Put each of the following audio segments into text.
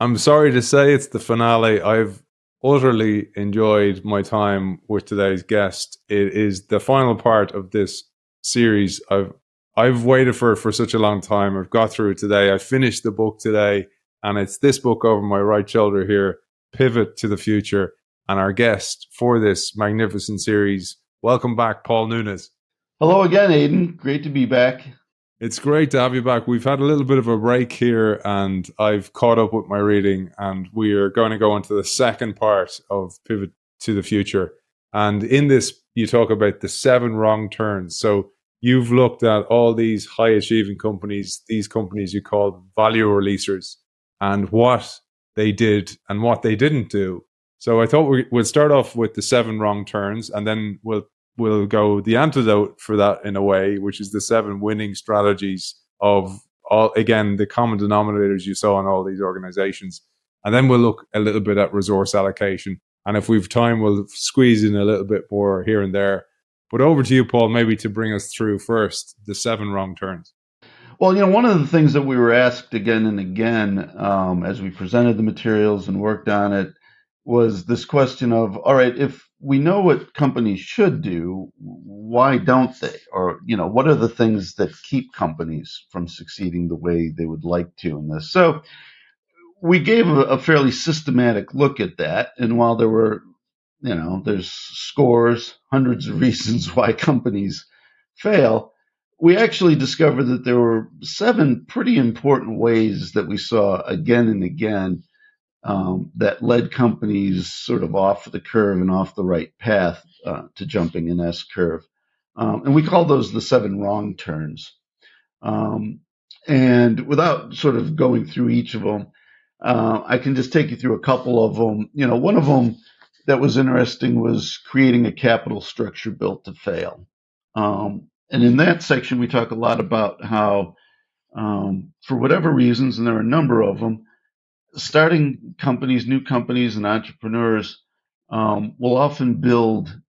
I'm sorry to say it's the finale. I've utterly enjoyed my time with today's guest. It is the final part of this series. I've waited for such a long time. I've got through it today. I finished the book today, and it's this book over my right shoulder here, Pivot to the Future. And our guest for this magnificent series, welcome back, Paul Nunes. Hello again, Aidan. Great to be back. It's great to have you back. We've had a little bit of a break here, and I've caught up with my reading, and we are going to go into the second part of Pivot to the Future. And in this, you talk about the 7 wrong turns. So you've looked at all these high achieving companies, these companies you call value releasers, and what they did and what they didn't do. So I thought we'd start off with the 7 wrong turns, and then we'll go the antidote for that in a way, which is the 7 winning strategies of all, again, the common denominators you saw in all these organizations. And then we'll look a little bit at resource allocation. And if we've time, we'll squeeze in a little bit more here and there. But over to you, Paul, maybe to bring us through first the 7 wrong turns. Well, one of the things that we were asked again and again as we presented the materials and worked on it was this question of, all right, if we know what companies should do, why don't they? Or, what are the things that keep companies from succeeding the way they would like to in this? So we gave a fairly systematic look at that. And while there were, there's scores, hundreds of reasons why companies fail, we actually discovered that there were 7 pretty important ways that we saw again and again that led companies sort of off the curve and off the right path to jumping an S curve. And we call those the 7 wrong turns. And without sort of going through each of them, I can just take you through a couple of them. One of them that was interesting was creating a capital structure built to fail. And in that section, we talk a lot about how, for whatever reasons, and there are a number of them, starting companies, new companies, and entrepreneurs will often build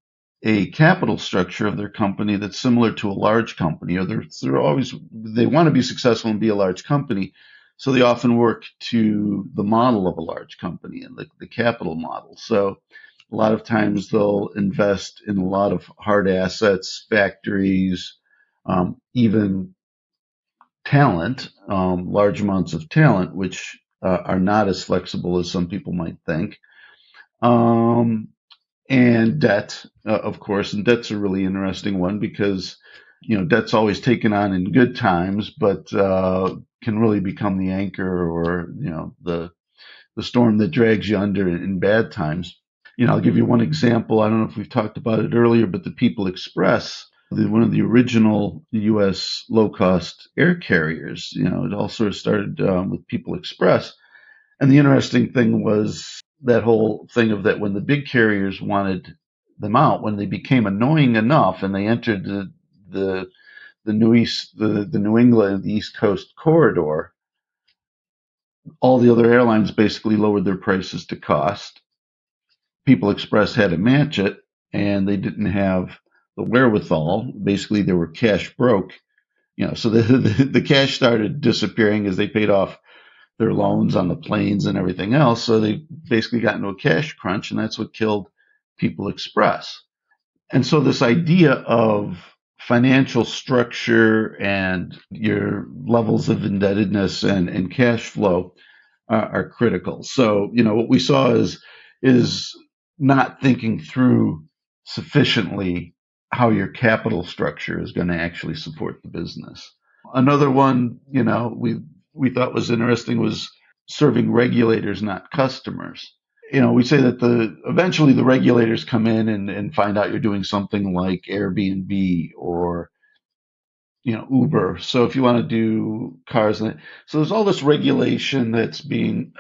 a capital structure of their company that's similar to a large company, or they want to be successful and be a large company, so they often work to the model of a large company and the capital model. So a lot of times they'll invest in a lot of hard assets, factories, even talent, large amounts of talent, which are not as flexible as some people might think. And debt, of course, and debt's a really interesting one because, debt's always taken on in good times, but can really become the anchor or, the storm that drags you under in bad times. I'll give you one example. I don't know if we've talked about it earlier, but the People Express, one of the original U.S. low-cost air carriers, it all sort of started with People Express. And the interesting thing was that whole thing of that when the big carriers wanted them out, when they became annoying enough and they entered the New England, the East Coast corridor, all the other airlines basically lowered their prices to cost. People Express had to match it, and they didn't have the wherewithal. Basically, they were cash broke. So the cash started disappearing as they paid off their loans on the planes and everything else. So they basically got into a cash crunch, and that's what killed People Express. And so this idea of financial structure and your levels of indebtedness and cash flow are critical. So, what we saw is not thinking through sufficiently how your capital structure is going to actually support the business. Another one, we thought was interesting was serving regulators, not customers. We say that eventually the regulators come in and find out you're doing something like Airbnb or Uber. So if you want to do cars, so there's all this regulation that's being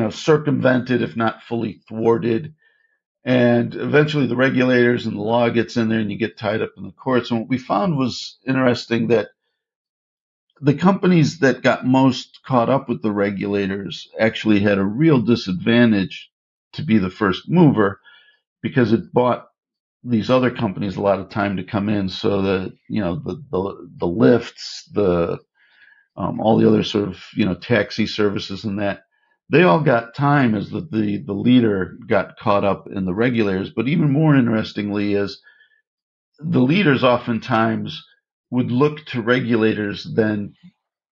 circumvented, if not fully thwarted. And eventually the regulators and the law gets in there and you get tied up in the courts. And what we found was interesting that the companies that got most caught up with the regulators actually had a real disadvantage to be the first mover because it bought these other companies a lot of time to come in. So that, the lifts, all the other sort of, taxi services and that, they all got time as the leader got caught up in the regulators. But even more interestingly is the leaders oftentimes would look to regulators then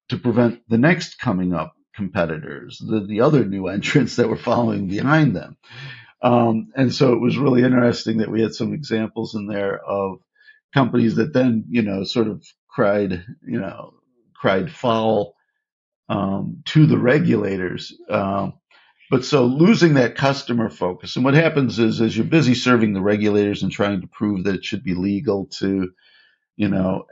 to prevent the next coming up competitors, the other new entrants that were following behind them. And so it was really interesting that we had some examples in there of companies that then, sort of cried foul to the regulators. But so losing that customer focus, and what happens is, as you're busy serving the regulators and trying to prove that it should be legal to,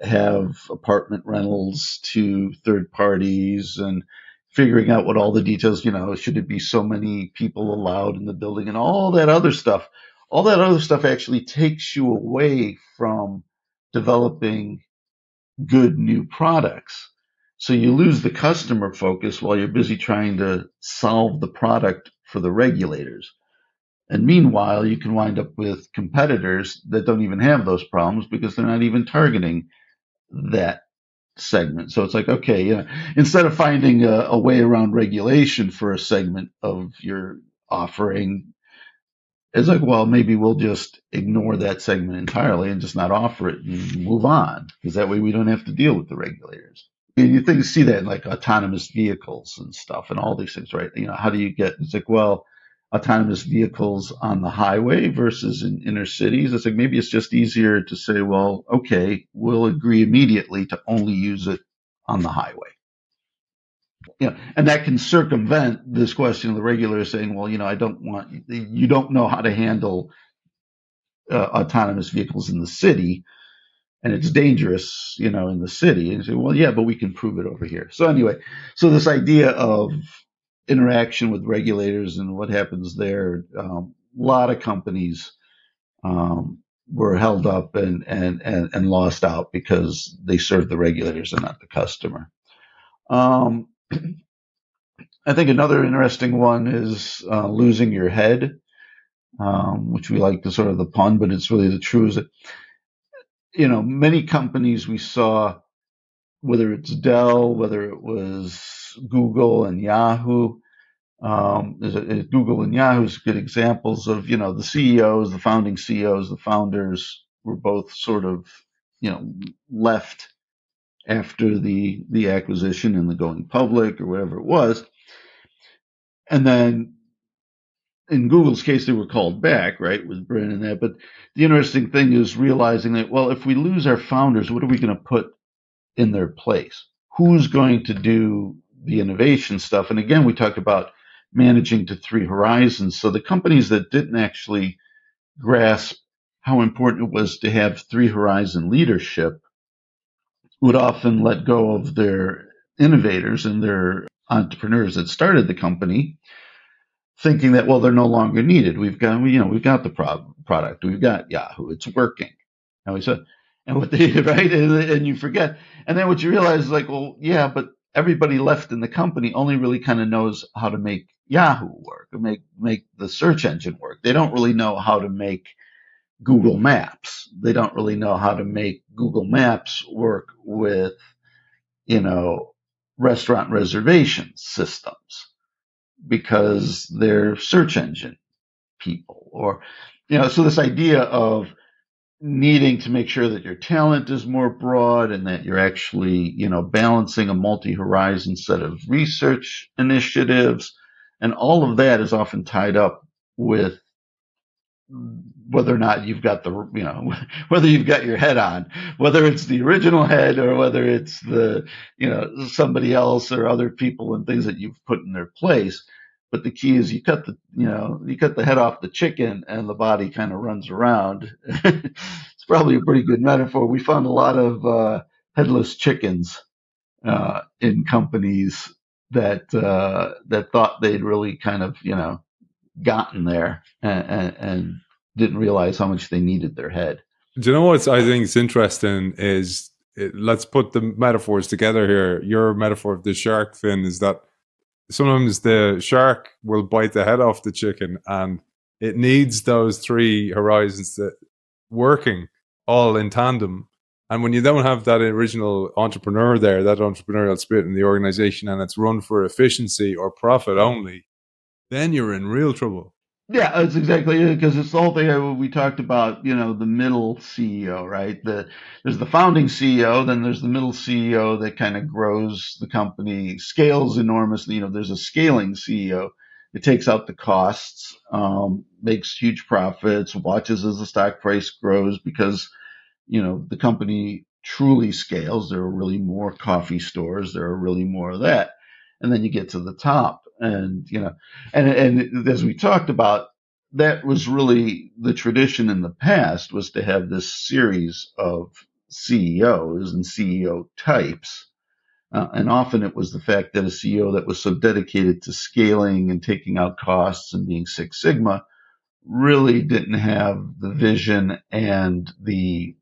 have apartment rentals to third parties and figuring out what all the details, should it be so many people allowed in the building and all that other stuff. All that other stuff actually takes you away from developing good new products. So you lose the customer focus while you're busy trying to solve the product for the regulators. And meanwhile, you can wind up with competitors that don't even have those problems because they're not even targeting that segment. So it's like, okay, instead of finding a way around regulation for a segment of your offering, it's like, well, maybe we'll just ignore that segment entirely and just not offer it and move on, because that way we don't have to deal with the regulators. And you see that in like autonomous vehicles and stuff and all these things, right? How do you get, it's like, well, autonomous vehicles on the highway versus in inner cities. It's like, maybe it's just easier to say, well, okay, we'll agree immediately to only use it on the highway. And that can circumvent this question of the regulator saying, well, I don't want, you don't know how to handle autonomous vehicles in the city, and it's dangerous, in the city. And you say, well, yeah, but we can prove it over here. So anyway, so this idea of interaction with regulators and what happens there, a lot of companies were held up and lost out because they served the regulators and not the customer. I think another interesting one is losing your head, which we like the sort of the pun, but it's really the truth. Is that, many companies we saw, whether it's Dell, whether it was Google and Yahoo, Google and Yahoo is good examples of, the CEOs, the founding CEOs, the founders were both sort of, left after the acquisition and the going public or whatever it was. And then in Google's case, they were called back, right, with Brin and that. But the interesting thing is realizing that, well, if we lose our founders, what are we going to put in their place? Who's going to do the innovation stuff? And again, we talked about managing to three horizons. So the companies that didn't actually grasp how important it was to have three horizon leadership would often let go of their innovators and their entrepreneurs that started the company, thinking that, well, they're no longer needed. We've got the product. We've got Yahoo. It's working. And we said, and what they right, and you forget, and then what you realize is like, well, yeah, but everybody left in the company only really kind of knows how to make Yahoo work or make the search engine work. They don't really know how to make Google Maps. They don't really know how to make Google Maps work with, restaurant reservation systems, because they're search engine people. Or, so this idea of needing to make sure that your talent is more broad and that you're actually, balancing a multi-horizon set of research initiatives. And all of that is often tied up with whether or not you've got whether you've got your head on, whether it's the original head or whether it's the, somebody else or other people and things that you've put in their place. But the key is you cut the head off the chicken and the body kind of runs around. It's probably a pretty good metaphor. We found a lot of headless chickens in companies that thought they'd really kind of, gotten there and didn't realize how much they needed their head. Do you know what I think is interesting is, let's put the metaphors together here. Your metaphor of the shark fin is that sometimes the shark will bite the head off the chicken, and it needs those three horizons that working all in tandem. And when you don't have that original entrepreneur there, that entrepreneurial spirit in the organization, and it's run for efficiency or profit only, then you're in real trouble. Yeah, that's exactly it. Because it's the whole thing we talked about. The middle CEO, right? There's the founding CEO, then there's the middle CEO that kind of grows the company, scales enormously. There's a scaling CEO. It takes out the costs, makes huge profits, watches as the stock price grows because the company truly scales. There are really more coffee stores. There are really more of that. And then you get to the top and as we talked about, that was really the tradition in the past, was to have this series of CEOs and CEO types. And often it was the fact that a CEO that was so dedicated to scaling and taking out costs and being Six Sigma really didn't have the vision and the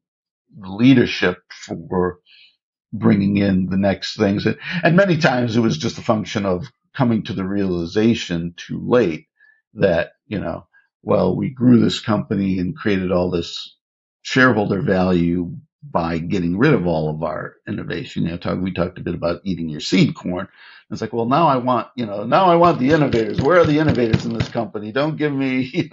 leadership for bringing in the next things. And many times it was just a function of coming to the realization too late that, well, we grew this company and created all this shareholder value by getting rid of all of our innovation. We talked a bit about eating your seed corn. It's like, well, now I want the innovators. Where are the innovators in this company? Don't give me,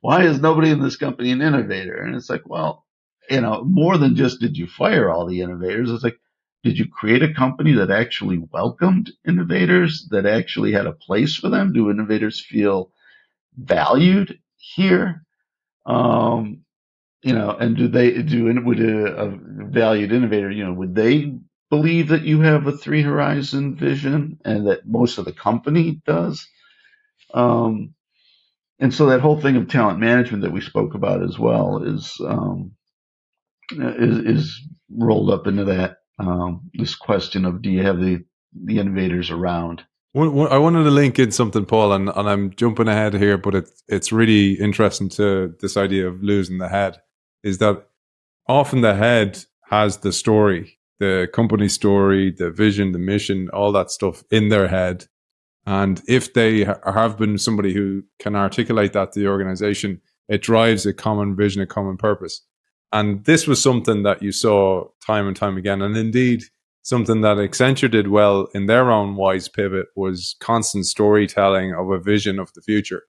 why is nobody in this company an innovator? And it's like, well, more than just did you fire all the innovators? It's like, did you create a company that actually welcomed innovators, that actually had a place for them? Do innovators feel valued here? And would a valued innovator, would they believe that you have a three horizon vision and that most of the company does? Um, and so that whole thing of talent management that we spoke about as well is rolled up into that, this question of, do you have the innovators around? I wanted to link in something, Paul, and I'm jumping ahead here, but it's really interesting to this idea of losing the head. Is that often the head has the story, the company story, the vision, the mission, all that stuff in their head. And if they have been somebody who can articulate that to the organization, it drives a common vision, a common purpose. And this was something that you saw time and time again. And indeed, something that Accenture did well in their own wise pivot was constant storytelling of a vision of the future.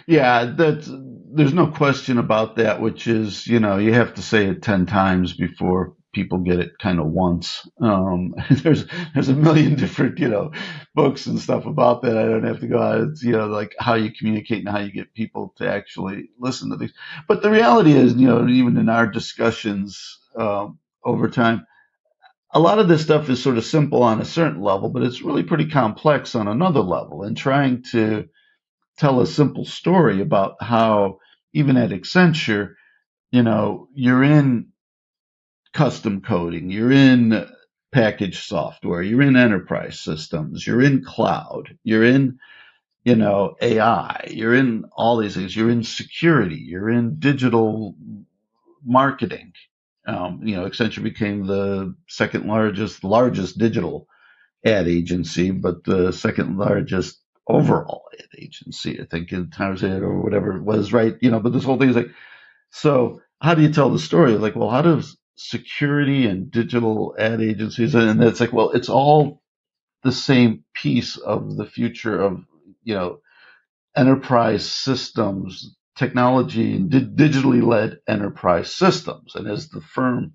Yeah, there's no question about that, which is, you have to say it 10 times before people get it kind of once. There's a million different, books and stuff about that. I don't have to go out. It's, like how you communicate and how you get people to actually listen to these. But the reality is, even in our discussions, over time, a lot of this stuff is sort of simple on a certain level, but it's really pretty complex on another level. And trying to tell a simple story about how, even at Accenture, you're in custom coding, you're in packaged software, you're in enterprise systems, you're in cloud, you're in, AI, you're in all these things, you're in security, you're in digital marketing. Accenture became the second largest digital ad agency, but the second largest overall ad agency, I think, in times or whatever it was, right? But this whole thing is like, so how do you tell the story? Like, well, how does security and digital ad agencies, and it's like, well, it's all the same piece of the future of, enterprise systems, technology, and digitally led enterprise systems. And as the firm,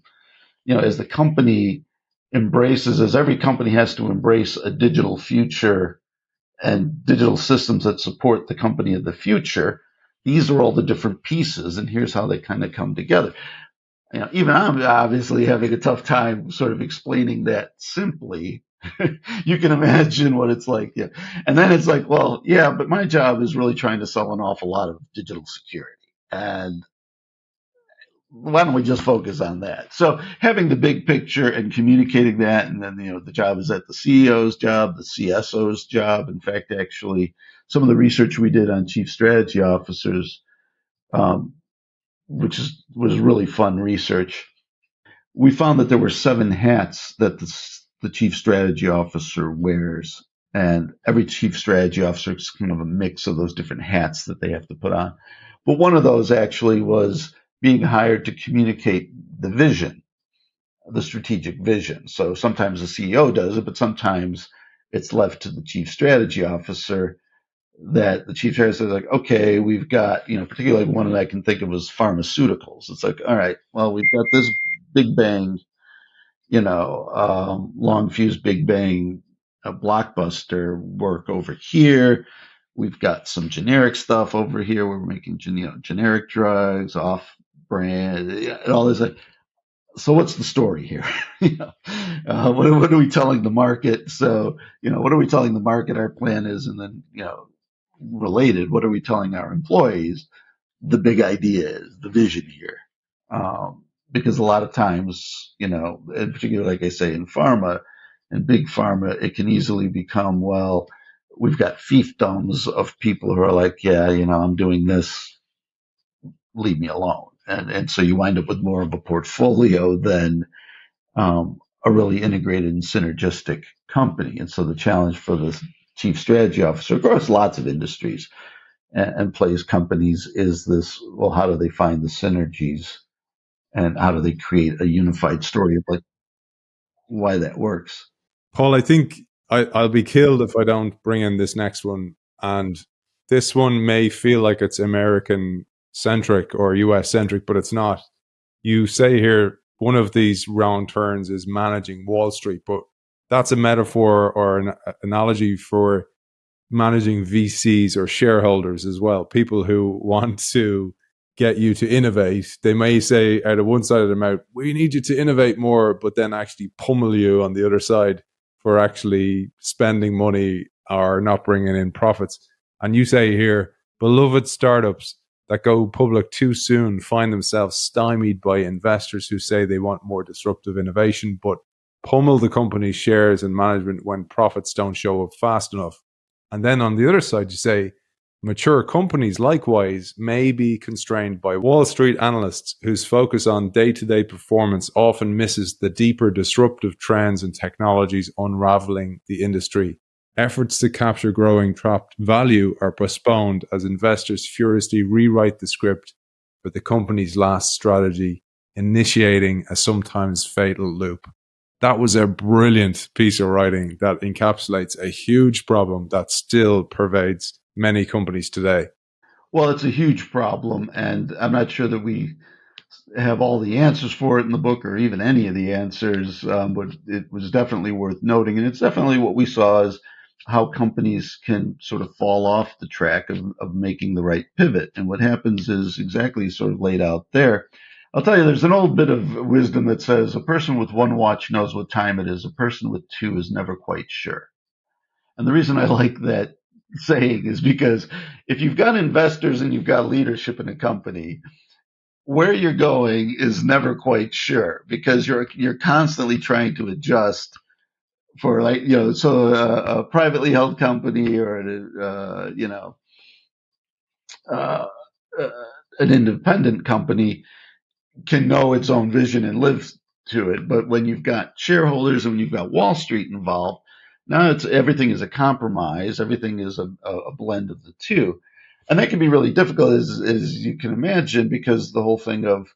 as the company embraces, as every company has to embrace a digital future and digital systems that support the company of the future, these are all the different pieces, and here's how they kind of come together. Even I'm obviously having a tough time sort of explaining that simply. You can imagine what it's like. Yeah. And then it's like, well, yeah, but my job is really trying to sell an awful lot of digital security. And why don't we just focus on that? So having the big picture and communicating that, and then the job is at the CEO's job, the CSO's job. In fact, actually, some of the research we did on chief strategy officers, um, was really fun research. We found that there were 7 hats that the chief strategy officer wears, and every chief strategy officer is kind of a mix of those different hats that they have to put on. But one of those actually was being hired to communicate the vision, the strategic vision. So sometimes the CEO does it, but sometimes it's left to the chief strategy officer that the chief strategist says, like, okay, we've got, particularly one that I can think of was pharmaceuticals. It's like, all right, well, we've got this big bang, long fuse big bang, a blockbuster work over here. We've got some generic stuff over here. We're making, generic drugs, off brand, and all this. Like, so what's the story here? What are we telling the market? So, what are we telling the market our plan is? And then, related, what are we telling our employees? The big idea is the vision here. Because a lot of times, in particular, like I say, in pharma and big pharma, it can easily become, well, we've got fiefdoms of people who are like, yeah, I'm doing this, leave me alone. And so you wind up with more of a portfolio than a really integrated and synergistic company. And so the challenge for the chief strategy officer across lots of industries and plays companies is this, well, how do they find the synergies and how do they create a unified story of like why that works? Paul, I think I'll be killed if I don't bring in this next one. And this one may feel like it's American centric or US centric, but it's not. You say here one of these round turns is managing Wall Street, but that's a metaphor or an analogy for managing VCs or shareholders as well, people who want to get you to innovate. They may say out of one side of their mouth, we need you to innovate more, but then actually pummel you on the other side for actually spending money or not bringing in profits. And you say here, beloved startups that go public too soon find themselves stymied by investors who say they want more disruptive innovation, but pummel the company's shares and management when profits don't show up fast enough. And then on the other side, you say mature companies likewise may be constrained by Wall Street analysts whose focus on day-to-day performance often misses the deeper disruptive trends and technologies unraveling the industry. Efforts to capture growing trapped value are postponed as investors furiously rewrite the script for the company's last strategy, initiating a sometimes fatal loop. That was a brilliant piece of writing that encapsulates a huge problem that still pervades many companies today. Well, it's a huge problem, and I'm not sure that we have all the answers for it in the book or even any of the answers, but it was definitely worth noting. And it's definitely what we saw is how companies can sort of fall off the track of making the right pivot. And what happens is exactly sort of laid out there. I'll tell you, there's an old bit of wisdom that says a person with one watch knows what time it is. A person with two is never quite sure. And the reason I like that saying is because if you've got investors and you've got leadership in a company, where you're going is never quite sure because you're constantly trying to adjust for, like, so a privately held company or uh, uh, an independent company can know its own vision and live to it. But when you've got shareholders and when you've got Wall Street involved, now it's everything is a compromise. Everything is a blend of the two. And that can be really difficult, as you can imagine, because the whole thing of,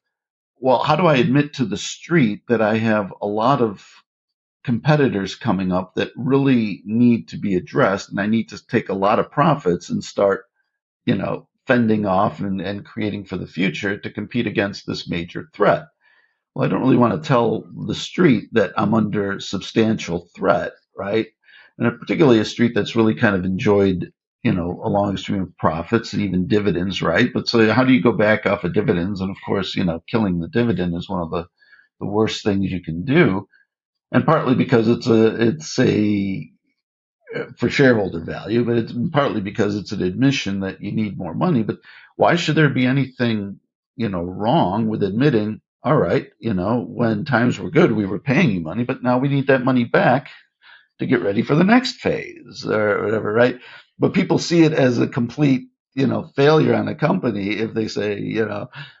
well, how do I admit to the street that I have a lot of competitors coming up that really need to be addressed, and I need to take a lot of profits and start, fending off and creating for the future to compete against this major threat. Well, I don't really want to tell the street that I'm under substantial threat, right? And particularly a street that's really kind of enjoyed, a long stream of profits and even dividends, right? But so how do you go back off of dividends? And of course, killing the dividend is one of the worst things you can do. And partly because it's a for shareholder value, but it's partly because it's an admission that you need more money. But why should there be anything, wrong with admitting, all right, when times were good, we were paying you money, but now we need that money back to get ready for the next phase or whatever, right? But people see it as a complete, failure on a company if they say,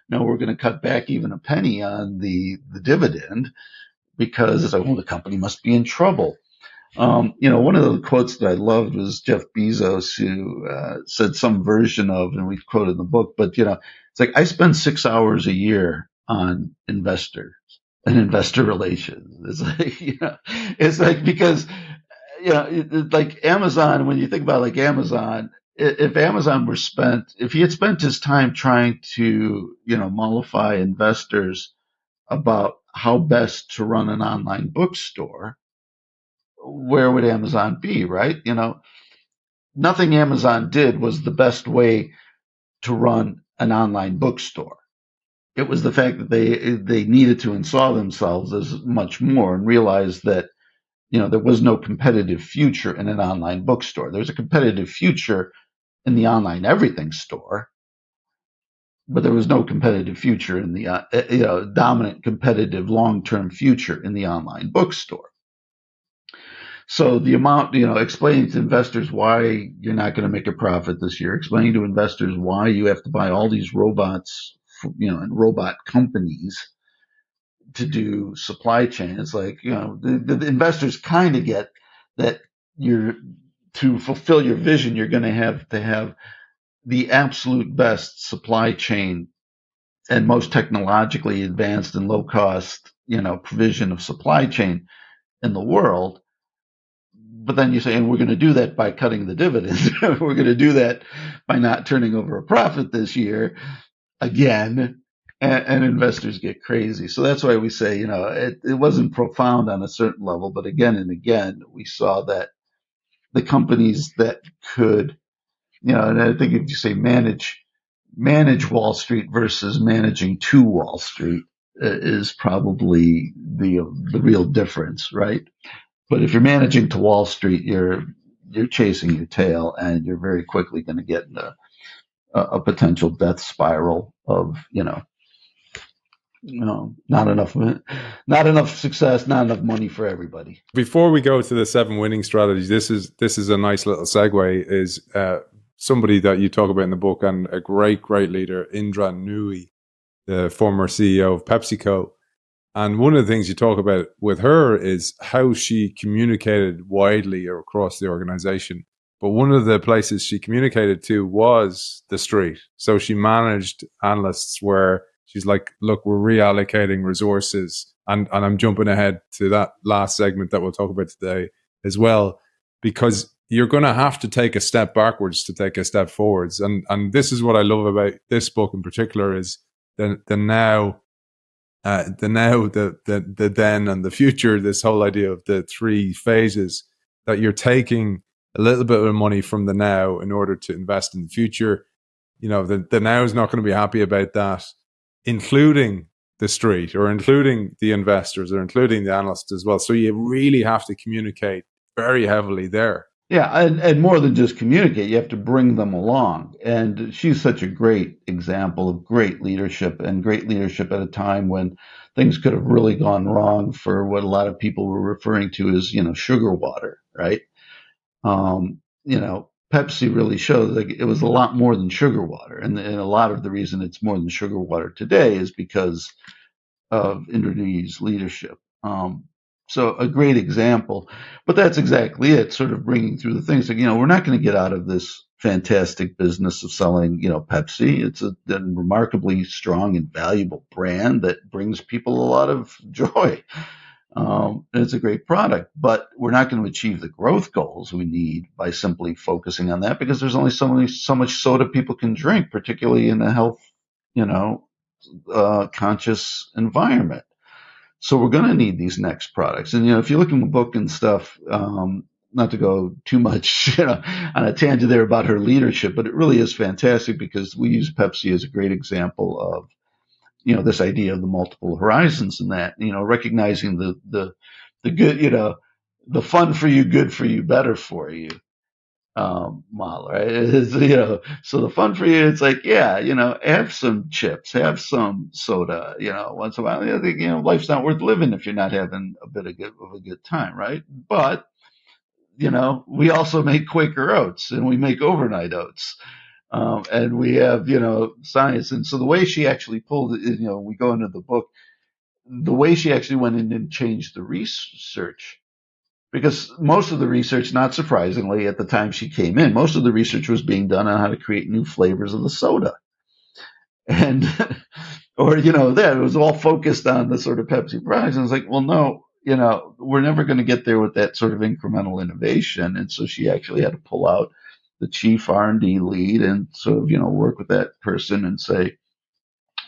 no, we're going to cut back even a penny on the dividend because it's like, well, the company must be in trouble. One of the quotes that I loved was Jeff Bezos, who said some version of, and we've quoted in the book, but it's like, I spend 6 hours a year on investors and investor relations. It's like, it's like, because, like Amazon, when you think about like Amazon, if Amazon if he had spent his time trying to, mollify investors about how best to run an online bookstore, where would Amazon be, right? Nothing Amazon did was the best way to run an online bookstore. It was the fact that they needed to install themselves as much more and realize that, there was no competitive future in an online bookstore. There's a competitive future in the online everything store, but there was no competitive future in the dominant competitive long-term future in the online bookstore. So the amount, explaining to investors why you're not going to make a profit this year, explaining to investors why you have to buy all these robots, and robot companies to do supply chain. It's like, the investors kind of get that to fulfill your vision, you're going to have the absolute best supply chain and most technologically advanced and low cost, provision of supply chain in the world. But then you say, and we're going to do that by cutting the dividends. We're going to do that by not turning over a profit this year again. And investors get crazy. So that's why we say, it wasn't profound on a certain level, but again and again, we saw that the companies that could, and I think if you say manage Wall Street versus managing to Wall Street is probably the real difference, right? But if you're managing to Wall Street, you're chasing your tail, and you're very quickly going to get into a potential death spiral of, not enough success, not enough money for everybody. Before we go to the 7 winning strategies, this is a nice little segue. Is somebody that you talk about in the book, and a great leader, Indra Nooyi, the former CEO of PepsiCo. And one of the things you talk about with her is how she communicated widely across the organization. But one of the places she communicated to was the street. So she managed analysts where she's like, look, we're reallocating resources. And I'm jumping ahead to that last segment that we'll talk about today as well, because you're going to have to take a step backwards to take a step forwards. And this is what I love about this book in particular, is the now, the then, and the future. This whole idea of the 3 phases, that you're taking a little bit of money from the now in order to invest in the future. The now is not going to be happy about that, including the street, or including the investors, or including the analysts as well. So you really have to communicate very heavily there. Yeah, and more than just communicate, you have to bring them along. And she's such a great example of great leadership, and great leadership at a time when things could have really gone wrong for what a lot of people were referring to as, sugar water, right? Pepsi really shows like it was a lot more than sugar water. And a lot of the reason it's more than sugar water today is because of Indonesia's leadership. So a great example, but that's exactly it, sort of bringing through the things like, we're not going to get out of this fantastic business of selling, Pepsi. It's a remarkably strong and valuable brand that brings people a lot of joy. And it's a great product, but we're not going to achieve the growth goals we need by simply focusing on that, because there's only so much soda people can drink, particularly in a health, conscious environment. So we're going to need these next products. And, if you look in the book and stuff, not to go too much, on a tangent there about her leadership, but it really is fantastic, because we use Pepsi as a great example of, this idea of the multiple horizons, and that, recognizing the good, the fun for you, good for you, better for you model, right? So the fun for you, it's like, have some chips, have some soda, once in a while. I think, life's not worth living if you're not having a bit of a good time, right? But, we also make Quaker oats, and we make overnight oats. And we have, science. And so the way she actually pulled it, we go into the book, the way she actually went in and changed the research, because most of the research, not surprisingly, at the time she came in, most of the research was being done on how to create new flavors of the soda. And, or, that it was all focused on the sort of Pepsi products. And it's like, well, no, we're never going to get there with that sort of incremental innovation. And so she actually had to pull out the chief R&D lead and sort of, work with that person and say,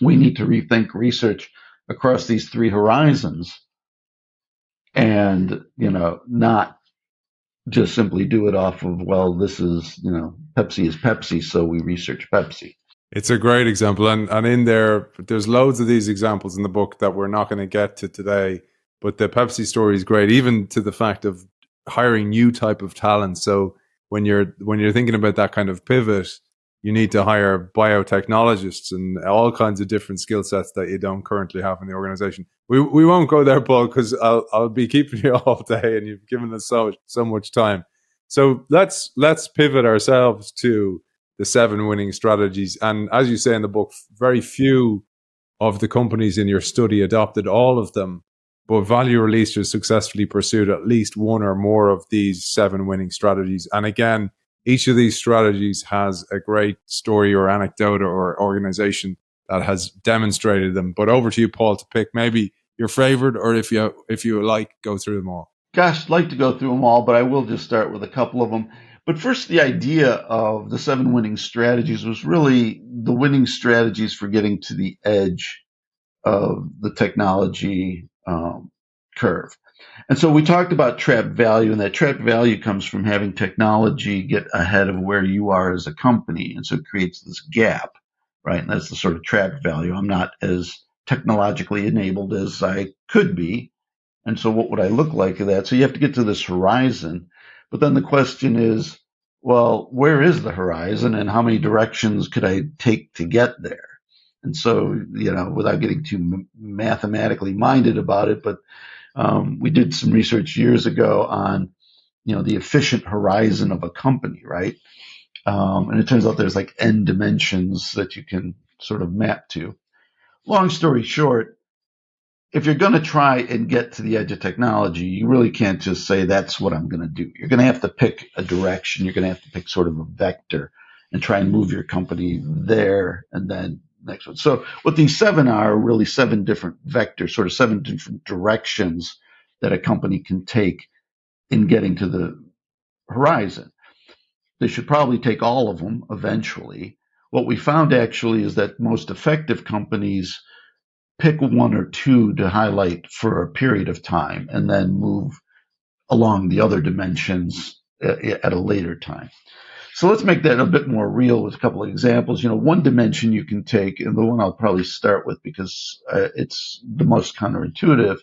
we need to rethink research across these three horizons and, not just simply do it off of, well, this is, Pepsi is Pepsi, so we research Pepsi. It's a great example. And in there's loads of these examples in the book that we're not going to get to today. But the Pepsi story is great, even to the fact of hiring new type of talent. So when you're thinking about that kind of pivot, you need to hire biotechnologists and all kinds of different skill sets that you don't currently have in the organization. We won't go there, Paul, because I'll be keeping you all day, and you've given us so much time. So let's pivot ourselves to the 7 winning strategies. And as you say in the book, very few of the companies in your study adopted all of them, but Value Releasers successfully pursued at least one or more of these 7 winning strategies. And again, each of these strategies has a great story or anecdote or organization that has demonstrated them. But over to you, Paul, to pick maybe your favorite, or if you like, go through them all. Gosh, I'd like to go through them all, but I will just start with a couple of them. But first, the idea of the 7 winning strategies was really the winning strategies for getting to the edge of the technology curve. And so we talked about trapped value, and that trapped value comes from having technology get ahead of where you are as a company. And so it creates this gap, right? And that's the sort of trapped value. I'm not as technologically enabled as I could be. And so what would I look like of that? So you have to get to this horizon. But then the question is, well, where is the horizon and how many directions could I take to get there? And so, without getting too mathematically minded about it, but we did some research years ago on, the efficient horizon of a company, right? And it turns out there's like n dimensions that you can sort of map to. Long story short, if you're going to try and get to the edge of technology, you really can't just say that's what I'm going to do. You're going to have to pick a direction. You're going to have to pick sort of a vector and try and move your company there and then next one. So what these 7 are really 7 different vectors, sort of 7 different directions that a company can take in getting to the horizon. They should probably take all of them eventually. What we found actually is that most effective companies pick 1 or 2 to highlight for a period of time and then move along the other dimensions at a later time. So let's make that a bit more real with a couple of examples. One dimension you can take, and the one I'll probably start with because it's the most counterintuitive,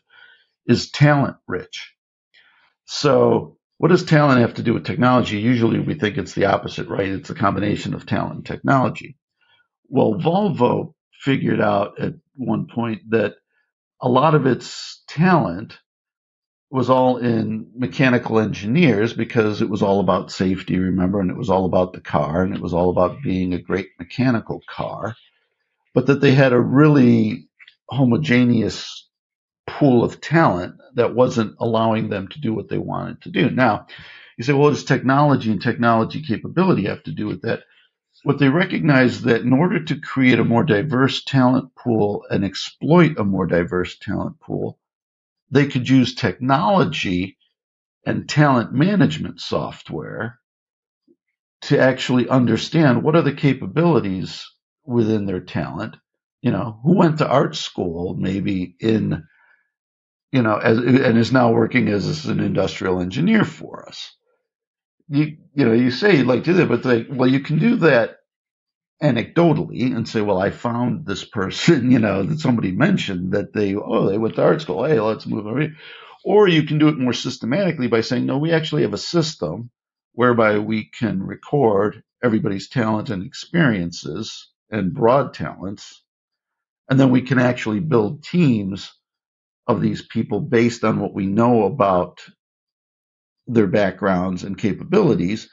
is talent rich. So what does talent have to do with technology? Usually we think it's the opposite, right? It's a combination of talent and technology. Well, Volvo figured out at one point that a lot of its talent was all in mechanical engineers because it was all about safety, remember, and it was all about the car, and it was all about being a great mechanical car, but that they had a really homogeneous pool of talent that wasn't allowing them to do what they wanted to do. Now, you say, well, does technology and technology capability have to do with that? What they recognize that in order to create a more diverse talent pool and exploit a more diverse talent pool, they could use technology and talent management software to actually understand what are the capabilities within their talent. Who went to art school maybe and is now working as an industrial engineer for us. You say like do that, but you can do that anecdotally and say, well, I found this person, that somebody mentioned that they went to art school. Hey, let's move over here. Or you can do it more systematically by saying, no, we actually have a system whereby we can record everybody's talent and experiences and broad talents. And then we can actually build teams of these people based on what we know about their backgrounds and capabilities.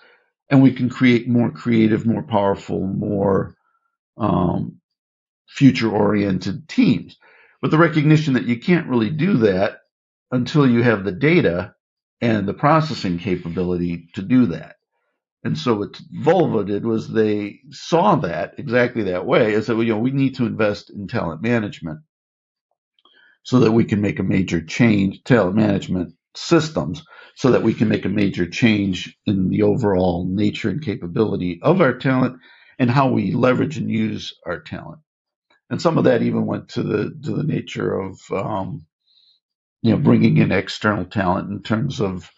And we can create more creative, more powerful, more future-oriented teams. But the recognition that you can't really do that until you have the data and the processing capability to do that. And so what Volvo did was they saw that exactly that way and said, well, we need to invest in talent management so that we can make a major change, talent management systems, so that we can make a major change in the overall nature and capability of our talent and how we leverage and use our talent. And some of that even went to the nature of bringing in external talent in terms of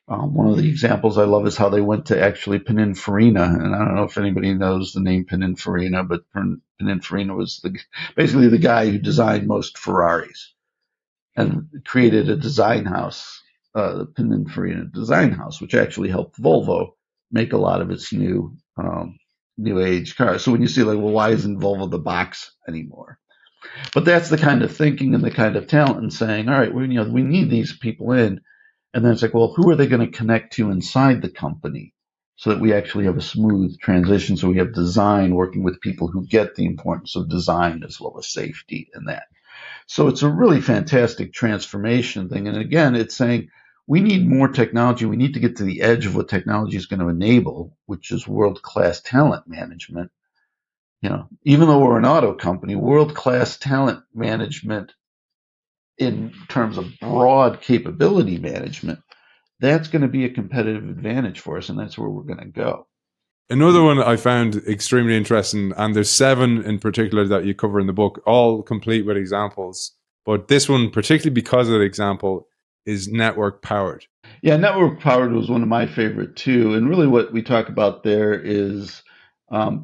one of the examples I love is how they went to actually Pininfarina, and I don't know if anybody knows the name Pininfarina, but Pininfarina was basically the guy who designed most Ferraris and created a design house, the Pininfarina Design House, which actually helped Volvo make a lot of its new age cars. So when you see like, well, why isn't Volvo the box anymore? But that's the kind of thinking and the kind of talent and saying, all right, we need these people in. And then it's like, well, who are they going to connect to inside the company so that we actually have a smooth transition? So we have design working with people who get the importance of design as well as safety and that. So it's a really fantastic transformation thing. And again, it's saying we need more technology. We need to get to the edge of what technology is going to enable, which is world-class talent management. Even though we're an auto company, world-class talent management in terms of broad capability management, that's going to be a competitive advantage for us, and that's where we're going to go. Another one I found extremely interesting, and there's 7 in particular that you cover in the book, all complete with examples. But this one, particularly because of the example, is network powered. Yeah, network powered was one of my favorite too. And really what we talk about there is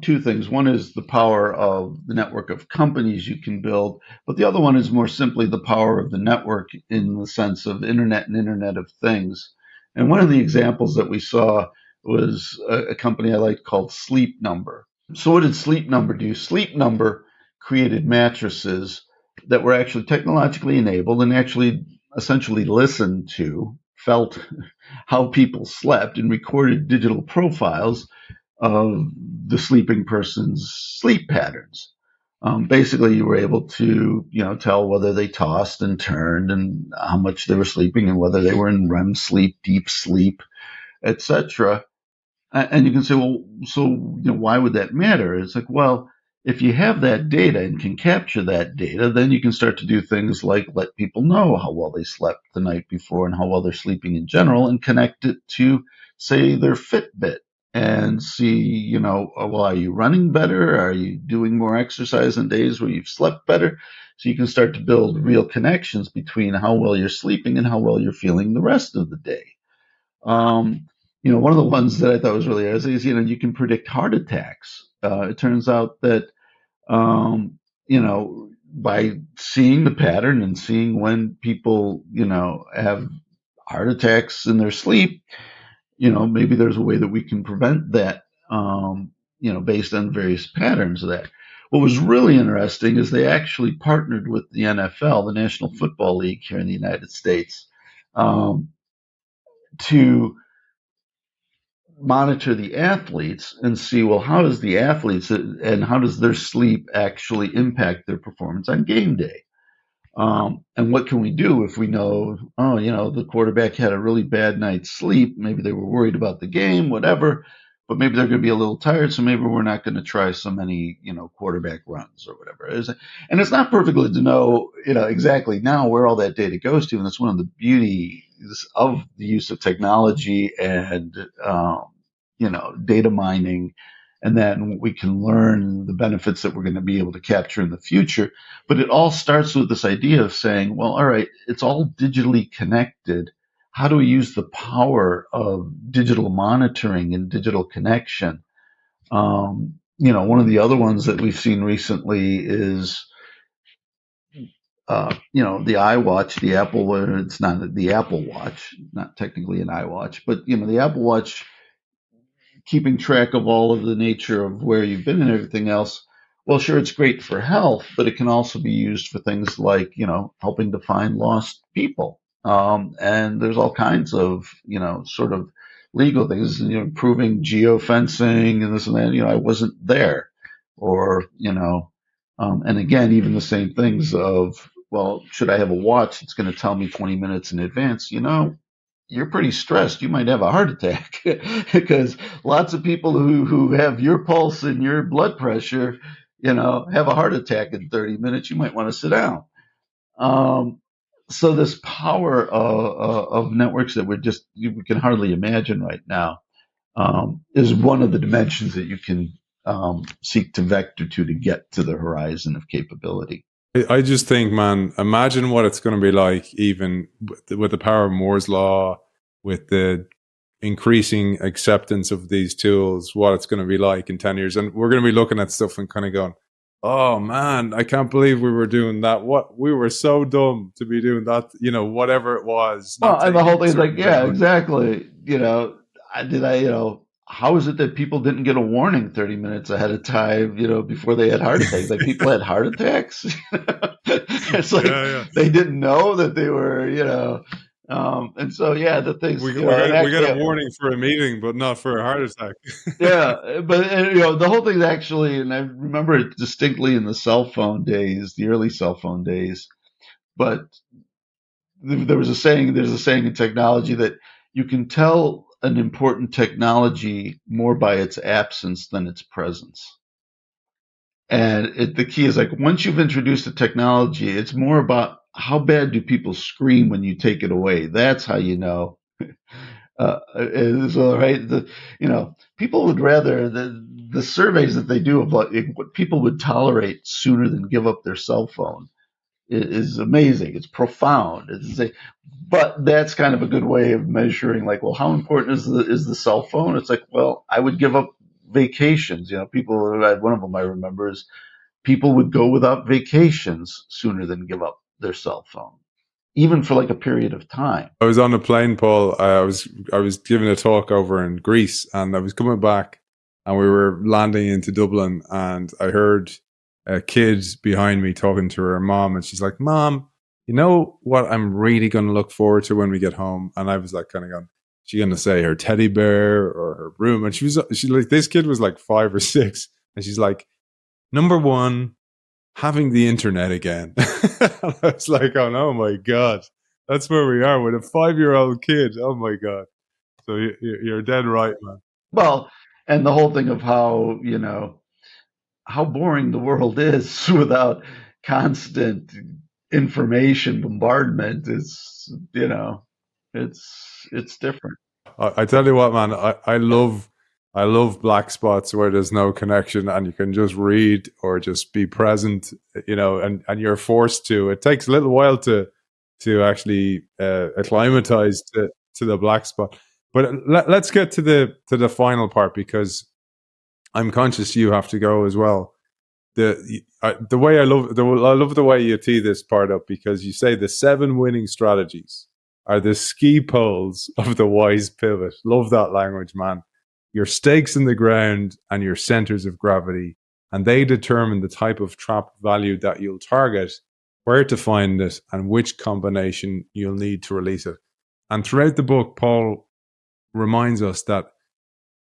two things. One is the power of the network of companies you can build, but the other one is more simply the power of the network in the sense of internet and Internet of Things. And one of the examples that we saw was a company I liked called Sleep Number. So what did Sleep Number do? Sleep Number created mattresses that were actually technologically enabled and actually essentially listened to, felt how people slept, and recorded digital profiles of the sleeping person's sleep patterns. Basically, you were able to, tell whether they tossed and turned and how much they were sleeping and whether they were in REM sleep, deep sleep, etc. And you can say, well, so why would that matter? It's like, well, if you have that data and can capture that data, then you can start to do things like let people know how well they slept the night before and how well they're sleeping in general, and connect it to, say, their Fitbit and see, well, are you running better? Are you doing more exercise on days where you've slept better? So you can start to build real connections between how well you're sleeping and how well you're feeling the rest of the day. One of the ones that I thought was really interesting is, you can predict heart attacks. It turns out that, by seeing the pattern and seeing when people, have heart attacks in their sleep, maybe there's a way that we can prevent that, based on various patterns of that. What was really interesting is they actually partnered with the NFL, the National Football League here in the United States, to monitor the athletes and see, well, how does the athletes and how does their sleep actually impact their performance on game day? And what can we do if we know, the quarterback had a really bad night's sleep? Maybe they were worried about the game, whatever, but maybe they're going to be a little tired, so maybe we're not going to try so many, quarterback runs or whatever. And it's not perfectly to know, exactly now where all that data goes to. And that's one of the beauties of the use of technology and, data mining, and then we can learn the benefits that we're going to be able to capture in the future. But it all starts with this idea of saying, well, all right, it's all digitally connected. How do we use the power of digital monitoring and digital connection? One of the other ones that we've seen recently is, the iWatch, the Apple, it's not the Apple Watch, not technically an iWatch, but, the Apple Watch keeping track of all of the nature of where you've been and everything else. Well, sure, it's great for health, but it can also be used for things like, helping to find lost people. And there's all kinds of, sort of legal things, proving geofencing and this and that, I wasn't there. Or, and again, even the same things of, well, should I have a watch that's going to tell me 20 minutes in advance? You're pretty stressed. You might have a heart attack because lots of people who have your pulse and your blood pressure, have a heart attack in 30 minutes. You might want to sit down. so this power of networks that we can hardly imagine right now is one of the dimensions that you can seek to vector to get to the horizon of capability. I just think, man, imagine what it's going to be like, even with the power of Moore's law, with the increasing acceptance of these tools, what it's going to be like in 10 years. And we're going to be looking at stuff and kind of going, oh man, I can't believe we were doing that. What, we were so dumb to be doing that, whatever it was, Well, not and the whole taking thing is like, certain yeah, things. exactly. How is it that people didn't get a warning 30 minutes ahead of time, before they had heart attacks? Like people had heart attacks. It's like Yeah, yeah. they didn't know that they were, and so, yeah, the things, and We got actually, a warning for a meeting, but not for a heart attack. yeah, but the whole thing's actually, and I remember it distinctly in the cell phone days, the early cell phone days, but there's a saying in technology that you can tell an important technology more by its absence than its presence. And the key is like once you've introduced a technology, it's more about how bad do people scream when you take it away. That's how you know. So right, people would rather the surveys that they do of what people would tolerate sooner than give up their cell phone is amazing. It's profound. But that's kind of a good way of measuring, like, well, how important is the cell phone? It's like, well, I would give up vacations. People. One of them I remember is people would go without vacations sooner than give up their cell phone, even for like a period of time. I was on a plane, Paul. I was giving a talk over in Greece, and I was coming back, and we were landing into Dublin, and I heard a kid behind me talking to her mom, and she's like, "Mom, you know what? I'm really going to look forward to when we get home." And I was like, kind of going, "She going to say her teddy bear or her room?" And she like, this kid was like 5 or 6, and she's like, "Number one, having the internet again." I was like, oh no, my God. That's where we are with a 5-year-old kid. Oh my God. So you're dead right, man. Well, and the whole thing of how boring the world is without constant information bombardment is, it's different. I tell you what, man, I love black spots where there's no connection and you can just read or just be present, and you're forced to. It takes a little while to actually acclimatize to the black spot. But let's get to the final part, because I'm conscious you have to go as well. The way I love the way you tee this part up, because you say the 7 winning strategies are the ski poles of the wise pivot. Love that language, man. Your stakes in the ground and your centers of gravity, and they determine the type of trapped value that you'll target, where to find it, and which combination you'll need to release it. And throughout the book, Paul reminds us that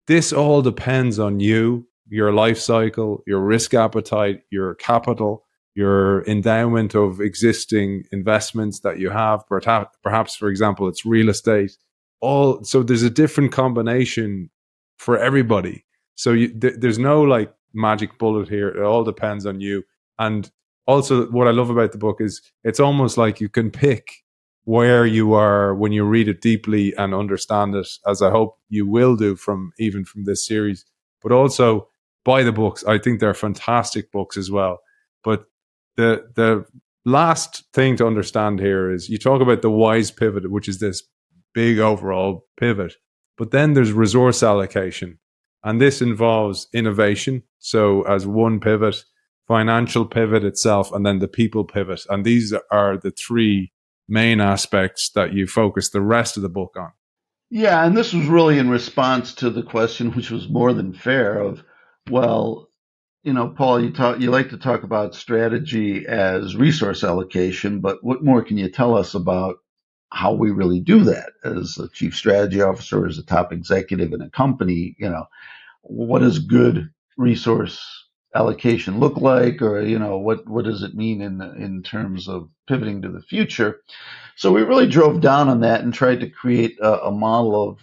this all depends on you, your life cycle, your risk appetite, your capital, your endowment of existing investments that you have. Perhaps, for example, it's real estate. So there's a different combination for everybody. So there's no like magic bullet here. It all depends on you. And also, what I love about the book is it's almost like you can pick where you are when you read it deeply and understand it, as I hope you will do from this series. But also buy the books. I think they're fantastic books as well. But the last thing to understand here is you talk about the wise pivot, which is this big overall pivot. But then there's resource allocation. And this involves innovation. So as one pivot, financial pivot itself, and then the people pivot. And these are the 3 main aspects that you focus the rest of the book on. Yeah, and this was really in response to the question, which was more than fair, of, well, Paul, you like to talk about strategy as resource allocation, but what more can you tell us about how we really do that as a chief strategy officer, as a top executive in a company? What does good resource allocation look like, or what does it mean in terms of pivoting to the future? So we really drove down on that and tried to create a model of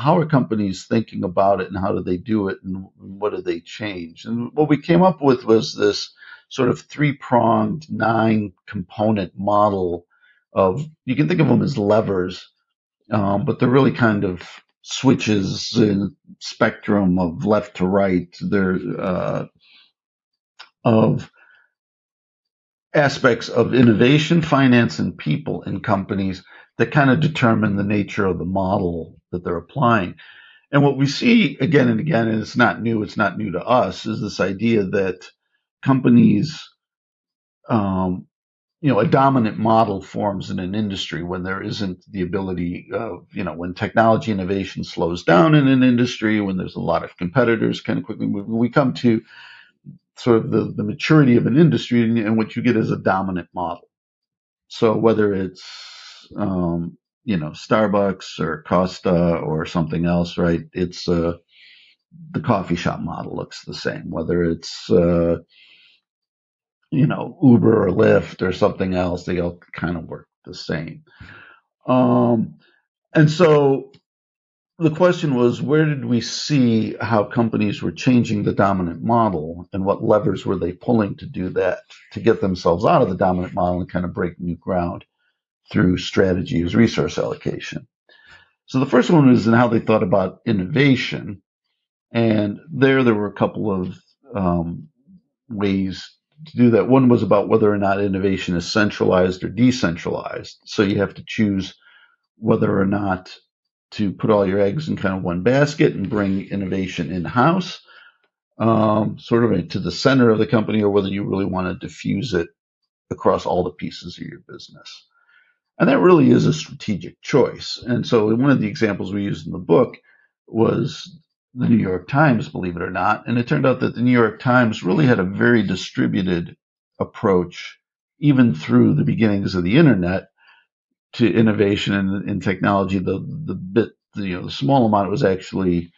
how are companies thinking about it and how do they do it and what do they change. And what we came up with was this sort of 3-pronged 9-component model you can think of them as levers, but they're really kind of switches in spectrum of left to right. They're of aspects of innovation, finance, and people in companies that kind of determine the nature of the model that they're applying. And what we see again and again, and it's not new to us, is this idea that companies, um, a dominant model forms in an industry when there isn't the ability of, when technology innovation slows down in an industry, when there's a lot of competitors kind of quickly, we come to sort of the maturity of an industry, and what you get is a dominant model. So whether it's Starbucks or Costa or something else, right? It's the coffee shop model looks the same. Whether it's Uber or Lyft or something else, they all kind of work the same. And so the question was, where did we see how companies were changing the dominant model, and what levers were they pulling to do that, to get themselves out of the dominant model and kind of break new ground through strategy as resource allocation? So the first one is in how they thought about innovation. And there were a couple of ways to do that. One was about whether or not innovation is centralized or decentralized. So you have to choose whether or not to put all your eggs in kind of one basket and bring innovation in-house, sort of to the center of the company, or whether you really want to diffuse it across all the pieces of your business. And that really is a strategic choice. And so one of the examples we used in the book was the New York Times, believe it or not. And it turned out that the New York Times really had a very distributed approach, even through the beginnings of the internet, to innovation and in technology. The small amount was actually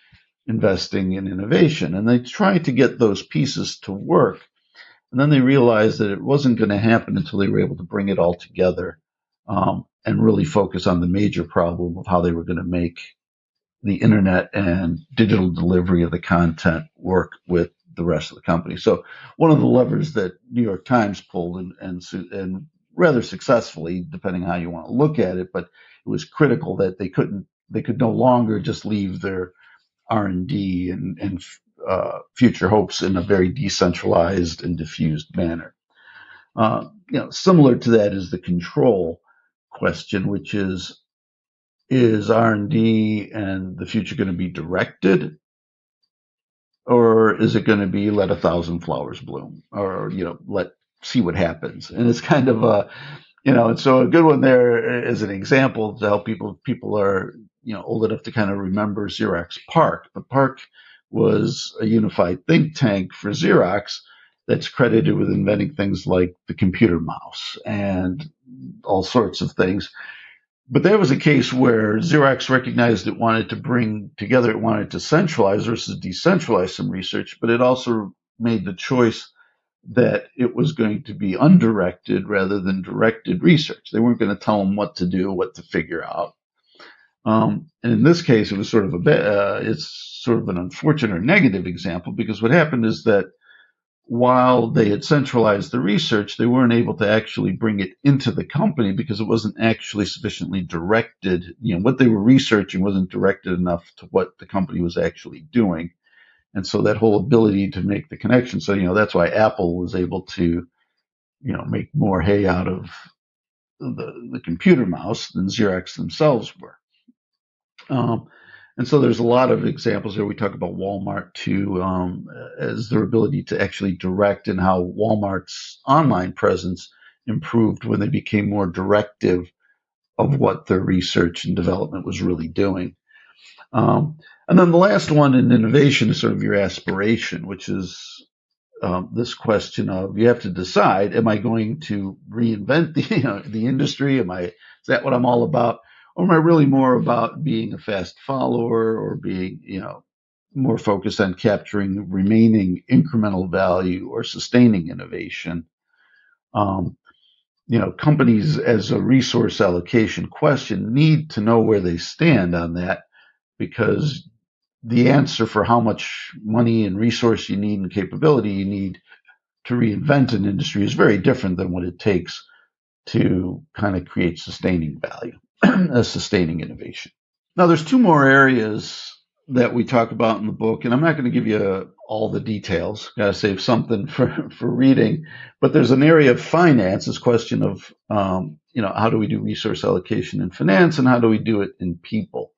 investing in innovation. And they tried to get those pieces to work. And then they realized that it wasn't going to happen until they were able to bring it all together, and really focus on the major problem of how they were going to make the internet and digital delivery of the content work with the rest of the company. So one of the levers that New York Times pulled, and rather successfully, depending how you want to look at it, but it was critical that they could no longer just leave their R&D and future hopes in a very decentralized and diffused manner. Similar to that is the control question, which is R&D and the future going to be directed, or is it going to be let a thousand flowers bloom, or let see what happens? And it's kind of and so a good one there is an example to help people are old enough to kind of remember Xerox PARC. But PARC was a unified think tank for Xerox that's credited with inventing things like the computer mouse and all sorts of things. But there was a case where Xerox recognized it wanted to bring together, it wanted to centralize versus decentralize some research, but it also made the choice that it was going to be undirected rather than directed research. They weren't going to tell them what to do, what to figure out. And in this case, it was sort of it's sort of an unfortunate or negative example, because what happened is that while they had centralized the research, they weren't able to actually bring it into the company because it wasn't actually sufficiently directed. What they were researching wasn't directed enough to what the company was actually doing. And so that whole ability to make the connection. So, that's why Apple was able to, make more hay out of the computer mouse than Xerox themselves were. And so there's a lot of examples there. We talk about Walmart too, as their ability to actually direct, and how Walmart's online presence improved when they became more directive of what their research and development was really doing. And then the last one in innovation is sort of your aspiration, which is this question of, you have to decide, am I going to reinvent the industry? Is that what I'm all about? Or am I really more about being a fast follower, or being, more focused on capturing remaining incremental value or sustaining innovation? Companies, as a resource allocation question, need to know where they stand on that, because the answer for how much money and resource you need and capability you need to reinvent an industry is very different than what it takes to kind of create sustaining value, sustaining innovation. Now, there's two more areas that we talk about in the book, and I'm not going to give you all the details. Got to save something for reading. But there's an area of finance, this question of, how do we do resource allocation in finance, and how do we do it in people?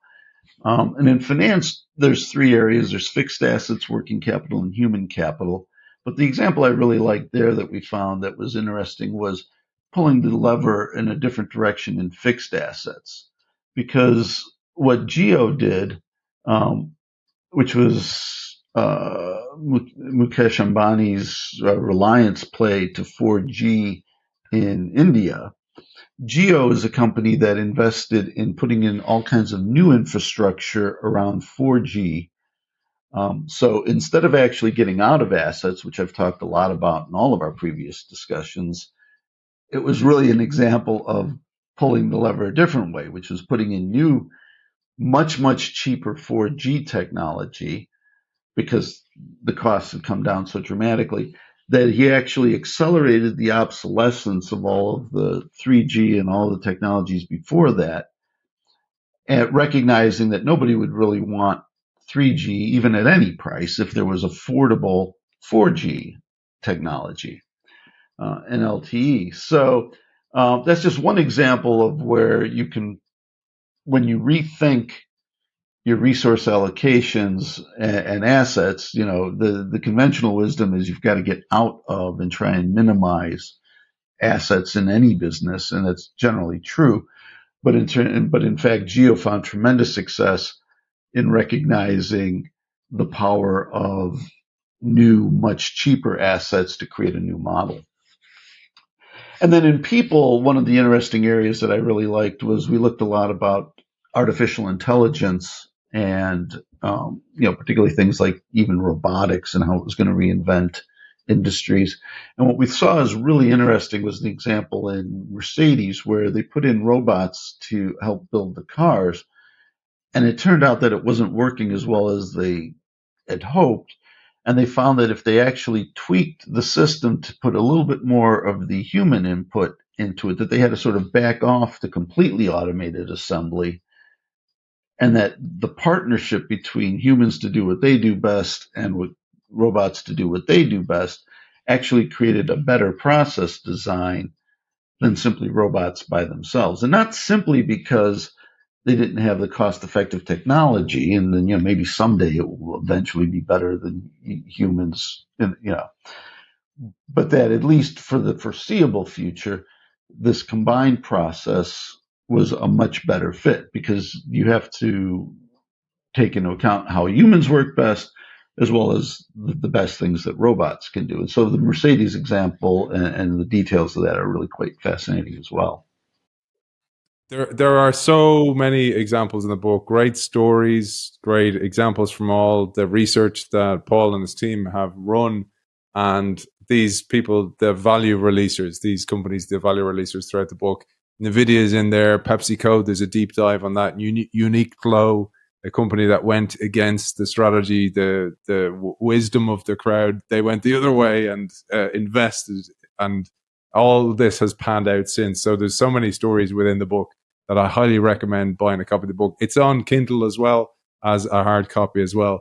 And in finance, there's three areas. There's fixed assets, working capital, and human capital. But the example I really liked there that we found that was interesting was pulling the lever in a different direction in fixed assets. Because what Geo did, which was Mukesh Ambani's Reliance play to 4G in India, Geo is a company that invested in putting in all kinds of new infrastructure around 4G. So instead of actually getting out of assets, which I've talked a lot about in all of our previous discussions, it was really an example of pulling the lever a different way, which was putting in new, much, much cheaper 4G technology because the costs had come down so dramatically that he actually accelerated the obsolescence of all of the 3G and all the technologies before that, and recognizing that nobody would really want 3G even at any price if there was affordable 4G technology and LTE. So that's just one example of where you can, when you rethink your resource allocations and assets, the conventional wisdom is you've got to get out of and try and minimize assets in any business, and that's generally true. But in fact, Geo found tremendous success in recognizing the power of new, much cheaper assets to create a new model. And then in people, one of the interesting areas that I really liked was we looked a lot about artificial intelligence and particularly things like even robotics and how it was going to reinvent industries. And what we saw is really interesting was the example in Mercedes where they put in robots to help build the cars. And it turned out that it wasn't working as well as they had hoped. And they found that if they actually tweaked the system to put a little bit more of the human input into it, that they had to sort of back off the completely automated assembly, and that the partnership between humans to do what they do best and with robots to do what they do best actually created a better process design than simply robots by themselves. And not simply because they didn't have the cost-effective technology, and then maybe someday it will eventually be better than humans, but that at least for the foreseeable future, this combined process was a much better fit because you have to take into account how humans work best as well as the best things that robots can do. And so the Mercedes example and the details of that are really quite fascinating as well. There are so many examples in the book, great stories, great examples from all the research that Paul and his team have run. And these people, the value releasers, these companies, the value releasers throughout the book. NVIDIA is in there, PepsiCo, there's a deep dive on that. Unique Flow, a company that went against the strategy, the wisdom of the crowd. They went the other way and invested, and all this has panned out since. So there's so many stories within the book that I highly recommend buying a copy of the book. It's on Kindle as well as a hard copy as well.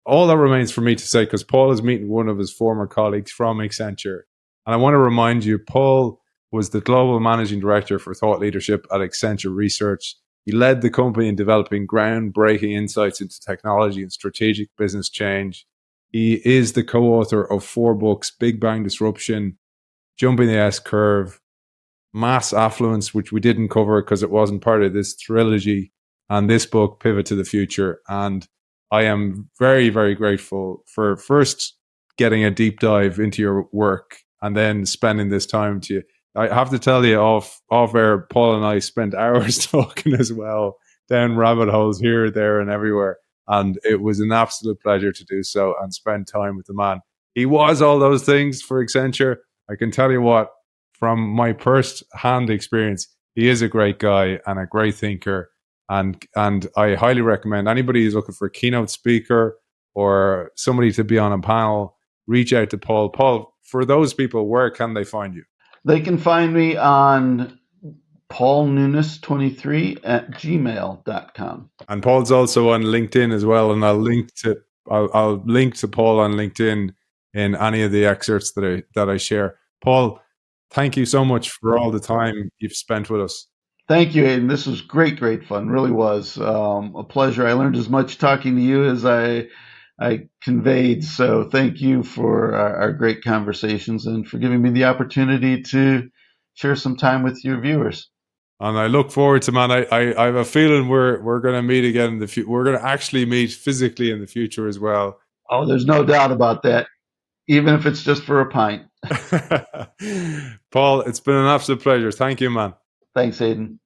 All that remains for me to say, because Paul is meeting one of his former colleagues from Accenture. And I want to remind you, Paul was the global managing director for thought leadership at Accenture Research. He led the company in developing groundbreaking insights into technology and strategic business change. He is the co-author of 4 books, Big Bang Disruption, Jumping the S-Curve, Mass Affluence, which we didn't cover because it wasn't part of this trilogy, and this book, Pivot to the Future. And I am very, very grateful for first getting a deep dive into your work and then spending this time to you. I have to tell you, off air, Paul and I spent hours talking as well, down rabbit holes here, there, and everywhere. And it was an absolute pleasure to do so and spend time with the man. He was all those things for Accenture. I can tell you what, from my first-hand experience, he is a great guy and a great thinker. And I highly recommend anybody who's looking for a keynote speaker or somebody to be on a panel, reach out to Paul. Paul, for those people, where can they find you? They can find me on paulnunes23@gmail.com. And Paul's also on LinkedIn as well, and I'll link to Paul on LinkedIn in any of the excerpts that I share. Paul, thank you so much for all the time you've spent with us. Thank you, Aidan. This was great fun. Really was a pleasure. I learned as much talking to you as I conveyed. So thank you for our great conversations and for giving me the opportunity to share some time with your viewers. And I look forward to, man. I have a feeling we're going to meet again in the future. We're going to actually meet physically in the future as well. Oh, there's no doubt about that, even if it's just for a pint. Paul, it's been an absolute pleasure. Thank you, man. Thanks, Aidan.